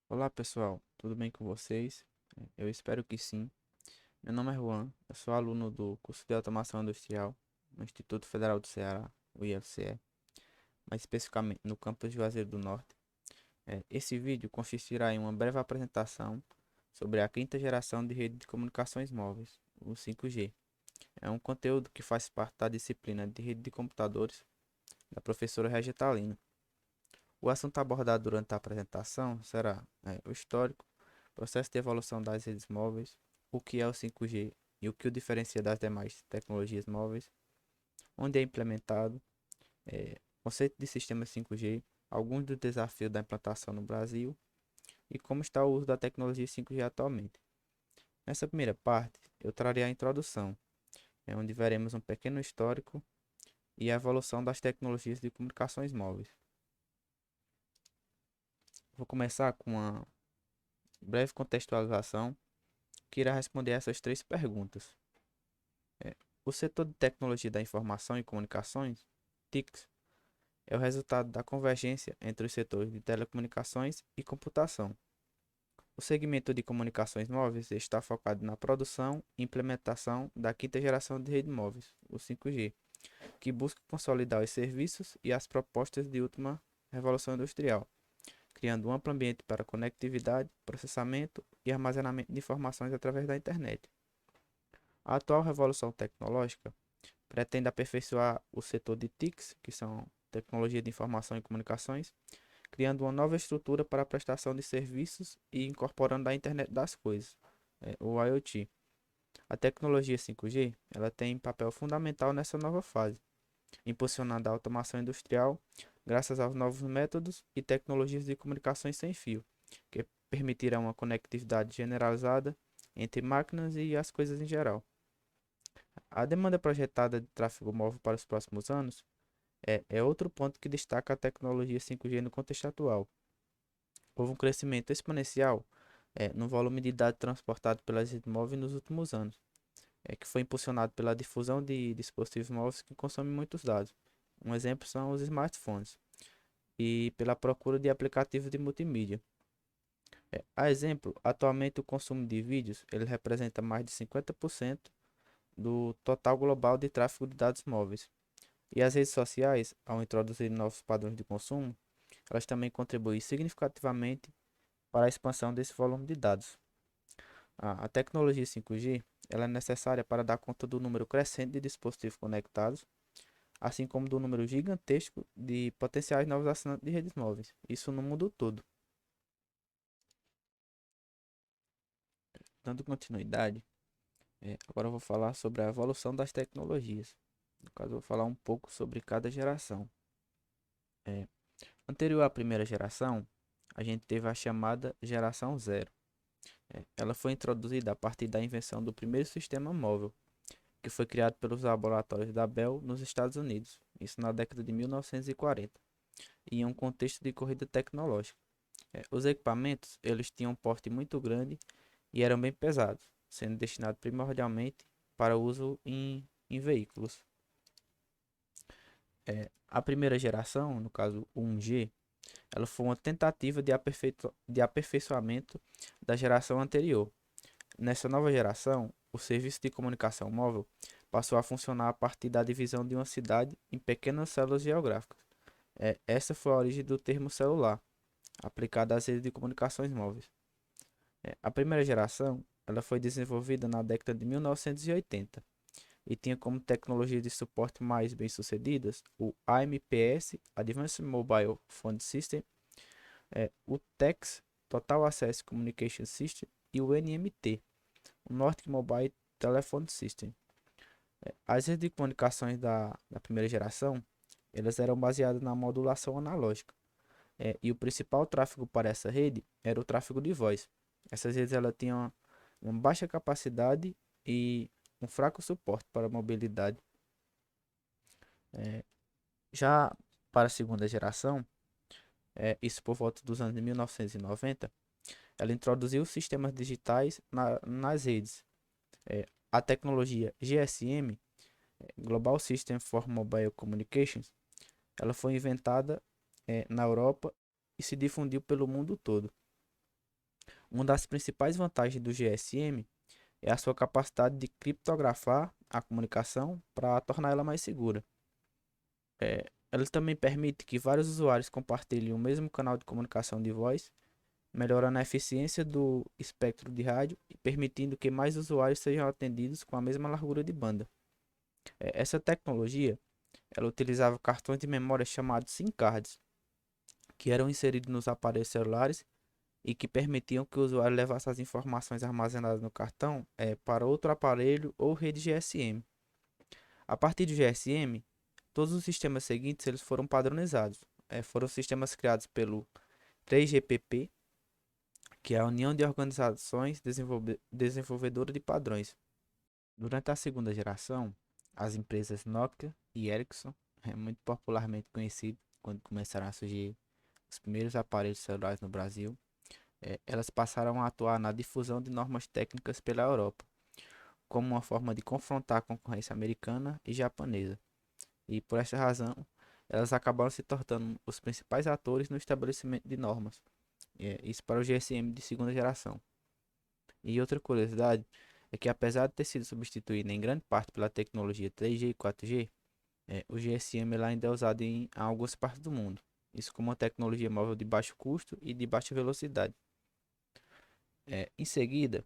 Olá pessoal, tudo bem com vocês? Eu espero que sim. Meu nome é Juan, eu sou aluno do curso de Automação Industrial no Instituto Federal do Ceará, o IFCE, mais especificamente no campus Juazeiro do Norte. Esse vídeo consistirá em uma breve apresentação sobre a quinta geração de rede de comunicações móveis, o 5G. É um conteúdo que faz parte da disciplina de rede de computadores da professora Regia Talina. O assunto abordado durante a apresentação será o histórico, processo de evolução das redes móveis, o que é o 5G e o que o diferencia das demais tecnologias móveis, onde é implementado, conceito de sistema 5G, alguns dos desafios da implantação no Brasil e como está o uso da tecnologia 5G atualmente. Nessa primeira parte, eu trarei a introdução, onde veremos um pequeno histórico e a evolução das tecnologias de comunicações móveis. Vou começar com uma breve contextualização que irá responder essas três perguntas. É, o setor de tecnologia da informação e comunicações, TICs, é o resultado da convergência entre os setores de telecomunicações e computação. O segmento de comunicações móveis está focado na produção e implementação da quinta geração de redes móveis, o 5G, que busca consolidar os serviços e as propostas de última revolução industrial, criando um amplo ambiente para conectividade, processamento e armazenamento de informações através da internet. A atual revolução tecnológica pretende aperfeiçoar o setor de TICs, que são tecnologia de informação e comunicações, criando uma nova estrutura para a prestação de serviços e incorporando a internet das coisas, o IoT. A tecnologia 5G, ela tem papel fundamental nessa nova fase, impulsionando a automação industrial graças aos novos métodos e tecnologias de comunicações sem fio, que permitirão uma conectividade generalizada entre máquinas e as coisas em geral. A demanda projetada de tráfego móvel para os próximos anos é outro ponto que destaca a tecnologia 5G no contexto atual. Houve um crescimento exponencial no volume de dados transportados pelas redes móveis nos últimos anos, que foi impulsionado pela difusão de dispositivos móveis que consomem muitos dados. Um exemplo são os smartphones e pela procura de aplicativos de multimídia. A exemplo, atualmente o consumo de vídeos ele representa mais de 50% do total global de tráfego de dados móveis. E as redes sociais, ao introduzir novos padrões de consumo, elas também contribuem significativamente para a expansão desse volume de dados. A tecnologia 5G ela é necessária para dar conta do número crescente de dispositivos conectados, assim como do número gigantesco de potenciais novos assinantes de redes móveis, isso no mundo todo. Dando continuidade, agora eu vou falar sobre a evolução das tecnologias. No caso, eu vou falar um pouco sobre cada geração. É, Anterior à primeira geração, a gente teve a chamada geração zero. Ela foi introduzida a partir da invenção do primeiro sistema móvel, que foi criado pelos laboratórios da Bell nos Estados Unidos, isso na década de 1940, e em um contexto de corrida tecnológica. Os equipamentos eles tinham um porte muito grande e eram bem pesados, sendo destinados primordialmente para uso em veículos. A primeira geração, no caso o 1G, ela foi uma tentativa de aperfeiçoamento da geração anterior. Nessa nova geração, o serviço de comunicação móvel passou a funcionar a partir da divisão de uma cidade em pequenas células geográficas. Essa foi a origem do termo celular, aplicado às redes de comunicações móveis. A primeira geração ela foi desenvolvida na década de 1980 e tinha como tecnologia de suporte mais bem-sucedidas o AMPS, Advanced Mobile Phone System, o TEX, Total Access Communication System, e o NMT, o Nordic Mobile Telephone System. As redes de comunicações da primeira geração, elas eram baseadas na modulação analógica, e o principal tráfego para essa rede era o tráfego de voz. Essas redes elas tinham uma baixa capacidade e um fraco suporte para a mobilidade. É, Já para a segunda geração, isso por volta dos anos de 1990, ela introduziu sistemas digitais nas redes. A tecnologia GSM, Global System for Mobile Communications, ela foi inventada na Europa e se difundiu pelo mundo todo. Uma das principais vantagens do GSM é a sua capacidade de criptografar a comunicação para tornar ela mais segura. Ela também permite que vários usuários compartilhem o mesmo canal de comunicação de voz, melhorando a eficiência do espectro de rádio e permitindo que mais usuários sejam atendidos com a mesma largura de banda. Essa tecnologia, ela utilizava cartões de memória chamados SIM cards, que eram inseridos nos aparelhos celulares e que permitiam que o usuário levasse as informações armazenadas no cartão para outro aparelho ou rede GSM. A partir do GSM, todos os sistemas seguintes eles foram padronizados. Foram sistemas criados pelo 3GPP, que é a União de Organizações Desenvolvedoras de Padrões. Durante a segunda geração, as empresas Nokia e Ericsson, muito popularmente conhecido quando começaram a surgir os primeiros aparelhos celulares no Brasil, elas passaram a atuar na difusão de normas técnicas pela Europa, como uma forma de confrontar a concorrência americana e japonesa. E por essa razão, elas acabaram se tornando os principais atores no estabelecimento de normas. Isso para o GSM de segunda geração. E outra curiosidade é que apesar de ter sido substituído em grande parte pela tecnologia 3G e 4G, o GSM ainda é usado em algumas partes do mundo. Isso como uma tecnologia móvel de baixo custo e de baixa velocidade. Em seguida,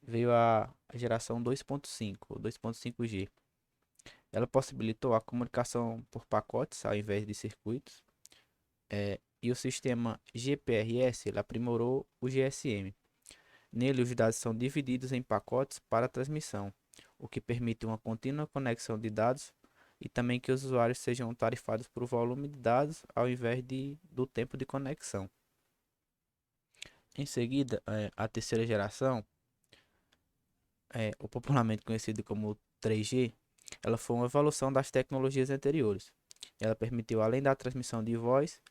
veio a geração 2.5 ou 2.5G. Ela possibilitou a comunicação por pacotes ao invés de circuitos. E o sistema GPRS ele aprimorou o GSM. Nele, os dados são divididos em pacotes para transmissão, o que permite uma contínua conexão de dados e também que os usuários sejam tarifados por volume de dados ao invés do tempo de conexão. Em seguida, a terceira geração, o popularmente conhecido como 3G, ela foi uma evolução das tecnologias anteriores. Ela permitiu, além da transmissão de voz,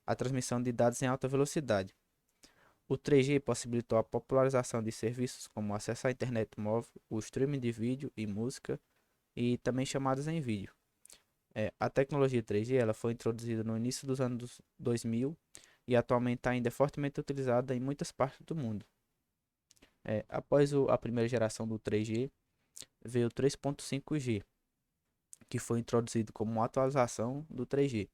a transmissão de dados em alta velocidade. O 3G possibilitou a popularização de serviços como acesso à internet móvel, o streaming de vídeo e música e também chamadas em vídeo. A tecnologia 3G ela foi introduzida no início dos anos 2000 e atualmente ainda é fortemente utilizada em muitas partes do mundo. Após a primeira geração do 3G, veio o 3.5G, que foi introduzido como uma atualização do 3G.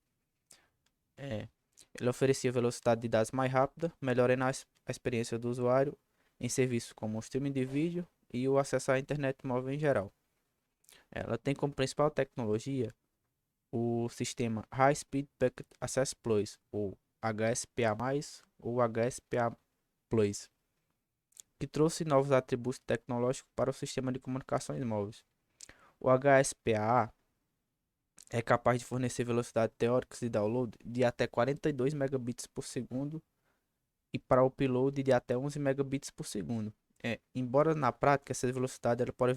Ele oferecia velocidade de dados mais rápida, melhorando a experiência do usuário em serviços como o streaming de vídeo e o acesso à internet móvel em geral. Ela tem como principal tecnologia o sistema High Speed Packet Access Plus, ou HSPA+, ou HSPA Plus, que trouxe novos atributos tecnológicos para o sistema de comunicações móveis. O HSPA é capaz de fornecer velocidade teóricas de download de até 42 megabits por segundo e para o upload de até 11 megabits por segundo. Embora na prática essa velocidade ela pode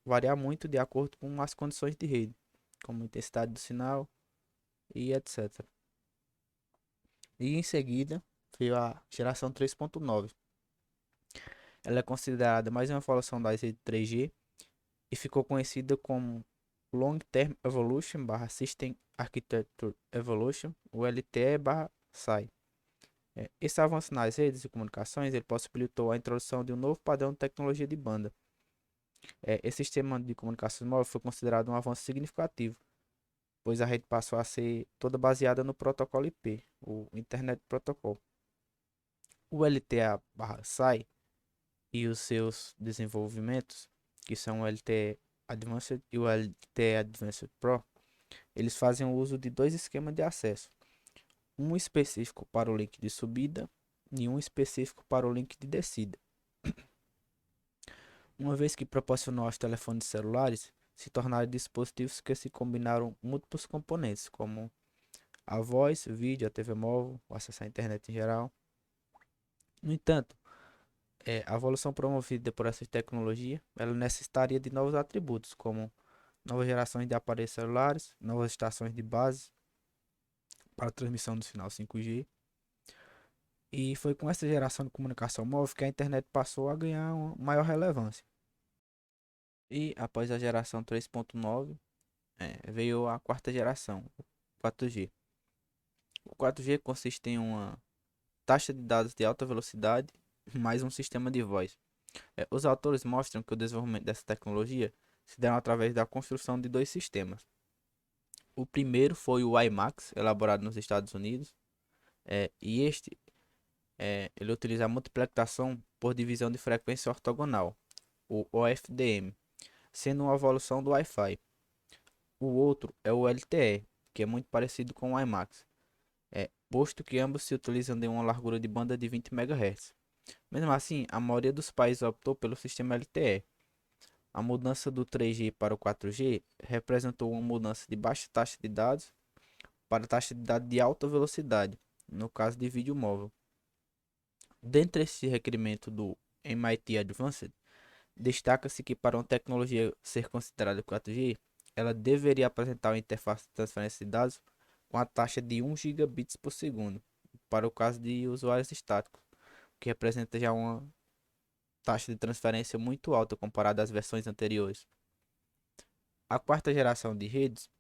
variar muito de acordo com as condições de rede, como a intensidade do sinal e etc. E em seguida veio a geração 3.9. Ela é considerada mais uma evolução das redes 3G e ficou conhecida como Long Term Evolution System Architecture Evolution, o LTE/SAI. Esse avanço nas redes de comunicações ele possibilitou a introdução de um novo padrão de tecnologia de banda. Esse sistema de comunicações móvel foi considerado um avanço significativo, pois a rede passou a ser toda baseada no protocolo IP, o Internet Protocol. O LTE/SAI e os seus desenvolvimentos, que são o LTE Advanced e o LTE Advanced Pro, eles fazem o uso de dois esquemas de acesso, um específico para o link de subida e um específico para o link de descida. Uma vez que proporcionou aos telefones celulares se tornaram dispositivos que se combinaram múltiplos componentes, como a voz, vídeo, a TV móvel, o acesso à internet em geral. No entanto, a evolução promovida por essa tecnologia, ela necessitaria de novos atributos, como novas gerações de aparelhos celulares, novas estações de base para a transmissão do sinal 5G. E foi com essa geração de comunicação móvel que a internet passou a ganhar uma maior relevância. E após a geração 3.9, veio a quarta geração, o 4G. O 4G consiste em uma taxa de dados de alta velocidade mais um sistema de voz. Os autores mostram que o desenvolvimento dessa tecnologia se deu através da construção de dois sistemas. O primeiro foi o WiMAX, elaborado nos Estados Unidos, e ele utiliza a multiplexação por divisão de frequência ortogonal, o OFDM, sendo uma evolução do Wi-Fi. O outro é o LTE, que é muito parecido com o WiMAX, posto que ambos se utilizam de uma largura de banda de 20 MHz. Mesmo assim, a maioria dos países optou pelo sistema LTE. A mudança do 3G para o 4G representou uma mudança de baixa taxa de dados para taxa de dados de alta velocidade, no caso de vídeo móvel. Dentre esse requerimento do MIT Advanced, destaca-se que para uma tecnologia ser considerada 4G, ela deveria apresentar uma interface de transferência de dados com a taxa de 1 gigabits por segundo, para o caso de usuários estáticos, que representa já uma taxa de transferência muito alta comparada às versões anteriores. A quarta geração de redes,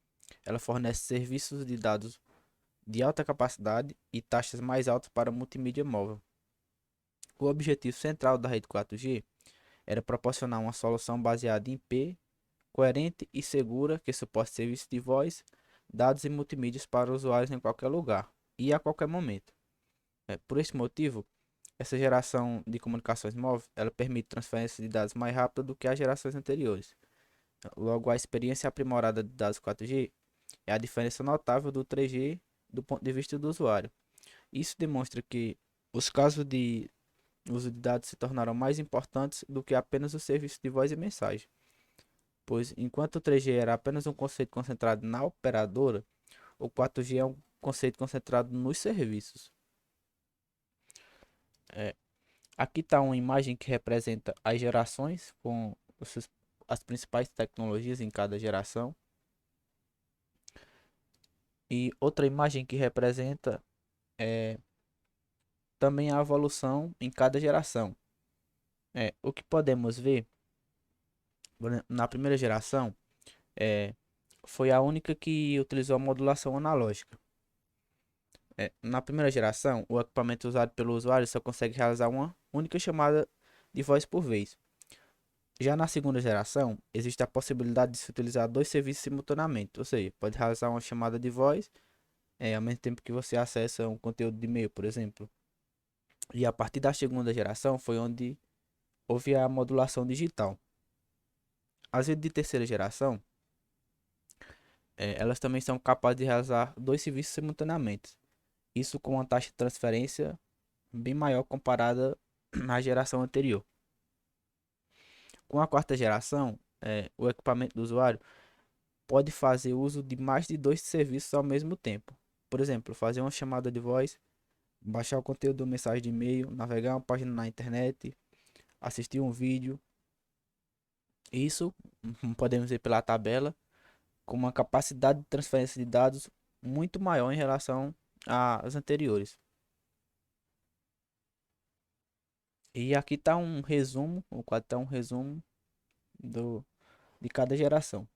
ela fornece serviços de dados de alta capacidade e taxas mais altas para multimídia móvel. O objetivo central da rede 4G era proporcionar uma solução baseada em IP, coerente e segura que suporte serviços de voz, dados e multimídias para usuários em qualquer lugar e a qualquer momento. Por esse motivo, essa geração de comunicações móveis ela permite transferência de dados mais rápida do que as gerações anteriores. Logo, a experiência aprimorada de dados 4G é a diferença notável do 3G do ponto de vista do usuário. Isso demonstra que os casos de uso de dados se tornaram mais importantes do que apenas o serviço de voz e mensagem, pois enquanto o 3G era apenas um conceito concentrado na operadora, o 4G é um conceito concentrado nos serviços. É, Aqui está uma imagem que representa as gerações com as principais tecnologias em cada geração. E outra imagem que representa é, também a evolução em cada geração. O que podemos ver na primeira geração foi a única que utilizou a modulação analógica. Na primeira geração, o equipamento usado pelo usuário só consegue realizar uma única chamada de voz por vez. Já na segunda geração, existe a possibilidade de se utilizar dois serviços simultaneamente, ou seja, pode realizar uma chamada de voz ao mesmo tempo que você acessa um conteúdo de e-mail, por exemplo. E a partir da segunda geração foi onde houve a modulação digital. As redes de terceira geração, elas também são capazes de realizar dois serviços simultaneamente. Isso com uma taxa de transferência bem maior comparada à geração anterior. Com a quarta geração, o equipamento do usuário pode fazer uso de mais de dois serviços ao mesmo tempo. Por exemplo, fazer uma chamada de voz, baixar o conteúdo de uma mensagem de e-mail, navegar uma página na internet, assistir um vídeo. Isso podemos ver pela tabela com uma capacidade de transferência de dados muito maior em relação às anteriores. E aqui está um resumo, o quadro está um resumo de cada geração.